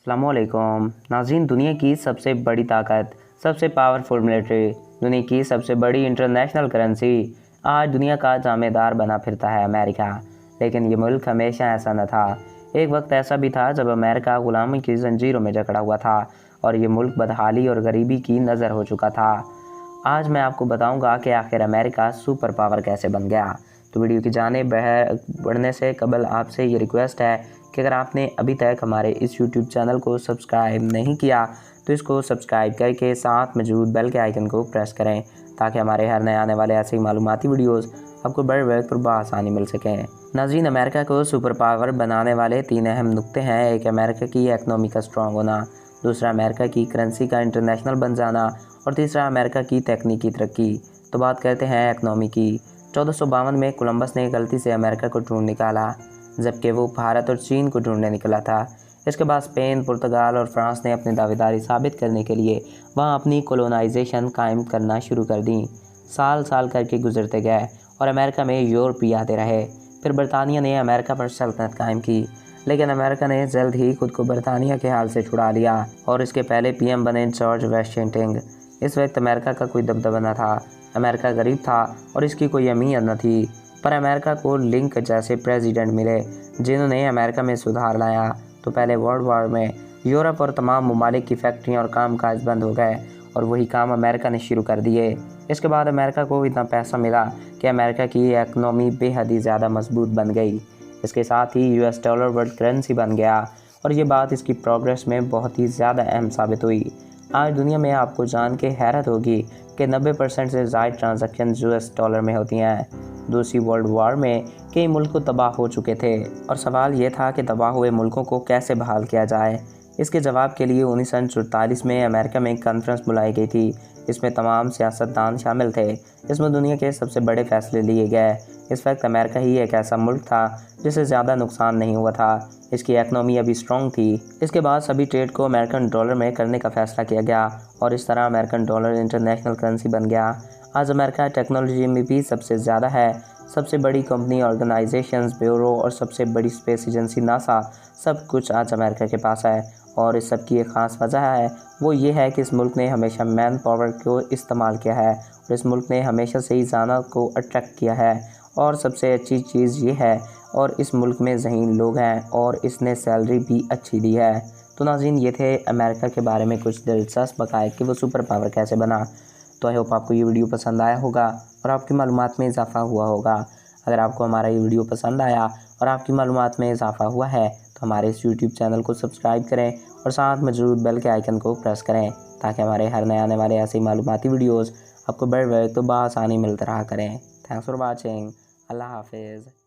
अस्सलामुअलैकुम नाज़रीन, दुनिया की सबसे बड़ी ताकत, सबसे पावरफुल मिलिट्री, दुनिया की सबसे बड़ी इंटरनेशनल करेंसी, आज दुनिया का जामेदार बना फिरता है अमेरिका। लेकिन ये मुल्क हमेशा ऐसा न था। एक वक्त ऐसा भी था जब अमेरिका गुलामी की जंजीरों में जकड़ा हुआ था और ये मुल्क बदहाली और गरीबी की नज़र हो चुका था। आज मैं आपको बताऊंगा कि आखिर अमेरिका सुपर पावर कैसे बन गया। तो वीडियो की जानिब बढ़ने से कबल आपसे ये रिक्वेस्ट है कि अगर आपने अभी तक हमारे इस यूट्यूब चैनल को सब्सक्राइब नहीं किया तो इसको सब्सक्राइब करके साथ मौजूद बेल के आइकन को प्रेस करें ताकि हमारे हर नए आने वाले ऐसे ही मालूमाती वीडियोस आपको बड़े वक्त पर बआसानी मिल सकें। नाज़रीन, अमेरिका को सुपर पावर बनाने वाले 3 अहम नुक्ते हैं। एक, अमेरिका की इकनॉमी का स्ट्रॉन्ग होना, दूसरा, अमेरिका की करेंसी का इंटरनेशनल बन जाना और तीसरा, अमेरिका की तकनीकी तरक्की। तो बात करते हैं इकनॉमी की। 1452 में कोलंबस ने गलती से अमेरिका को ढूंढ निकाला, जबकि वो भारत और चीन को ढूंढने निकला था। इसके बाद स्पेन, पुर्तगाल और फ्रांस ने अपनी दावेदारी साबित करने के लिए वहाँ अपनी कोलोनाइजेशन कायम करना शुरू कर दी। साल साल करके गुजरते गए और अमेरिका में यूरोपीय आते रहे। फिर बरतानिया ने अमेरिका पर सल्तनत कायम की, लेकिन अमेरिका ने जल्द ही खुद को बरतानिया के हाल से छुड़ा लिया और इसके पहले पीएम बने जॉर्ज वाशिंगटन। इस वक्त अमेरिका का कोई दबदबा न था। अमेरिका गरीब था और इसकी कोई अहमियत न थी, पर अमेरिका को लिंक जैसे प्रेसिडेंट मिले जिन्होंने अमेरिका में सुधार लाया। तो पहले वर्ल्ड वॉर में यूरोप और तमाम ममालिक की फैक्ट्रियाँ और कामकाज बंद हो गए और वही काम अमेरिका ने शुरू कर दिए। इसके बाद अमेरिका को इतना पैसा मिला कि अमेरिका की इकनॉमी बेहद ही ज़्यादा मजबूत बन गई। इसके साथ ही US डॉलर वर्ल्ड करेंसी बन गया और ये बात इसकी प्रोग्रेस में बहुत ही ज़्यादा अहम साबित हुई। आज दुनिया में आपको जान के हैरत होगी कि 90% से ज़्यादा ट्रांजैक्शन US डॉलर में होती हैं। दूसरी वर्ल्ड वॉर में कई मुल्क तबाह हो चुके थे और सवाल ये था कि तबाह हुए मुल्कों को कैसे बहाल किया जाए। इसके जवाब के लिए 1944 में अमेरिका में एक कॉन्फ्रेंस बुलाई गई थी। इसमें तमाम सियासतदान शामिल थे। इसमें दुनिया के सबसे बड़े फैसले लिए गए। इस वक्त अमेरिका ही एक ऐसा मुल्क था जिसे ज़्यादा नुकसान नहीं हुआ था। इसकी इकनॉमी अभी स्ट्रॉन्ग थी। इसके बाद सभी ट्रेड को अमेरिकन डॉलर में करने का फैसला किया गया और इस तरह अमेरिकन डॉलर इंटरनेशनल करेंसी बन गया। आज अमेरिका टेक्नोलॉजी में भी सबसे ज़्यादा है। सबसे बड़ी कंपनी, ऑर्गेनाइजेशंस, ब्यूरो और सबसे बड़ी स्पेस एजेंसी नासा, सब कुछ आज अमेरिका के पास है। और इस सब की एक ख़ास वजह है, वो ये है कि इस मुल्क ने हमेशा मैन पावर को इस्तेमाल किया है और इस मुल्क ने हमेशा से ही ज़ाना को अट्रैक्ट किया है। और सबसे अच्छी चीज़ ये है, और इस मुल्क में ज़हीन लोग हैं और इसने सैलरी भी अच्छी दी है। तो नाज़रीन, ये थे अमेरिका के बारे में कुछ दिलचस्प बकाए कि वो सुपर पावर कैसे बना। तो आई होप आपको ये वीडियो पसंद आया होगा और आपकी मालूमात में इजाफ़ा हुआ होगा। अगर आपको हमारा ये वीडियो पसंद आया और आपकी मालूमात में इजाफ़ा हुआ है तो हमारे इस यूट्यूब चैनल को सब्सक्राइब करें और साथ मौजूद बेल के आइकन को प्रेस करें ताकि हमारे हर नए आने वाले ऐसे ही मालूमाती वीडियोज़ आपको बड़े वक्त तो बआसानी मिलते रहा करें। Thanks for watching. अल्लाह हाफिज़।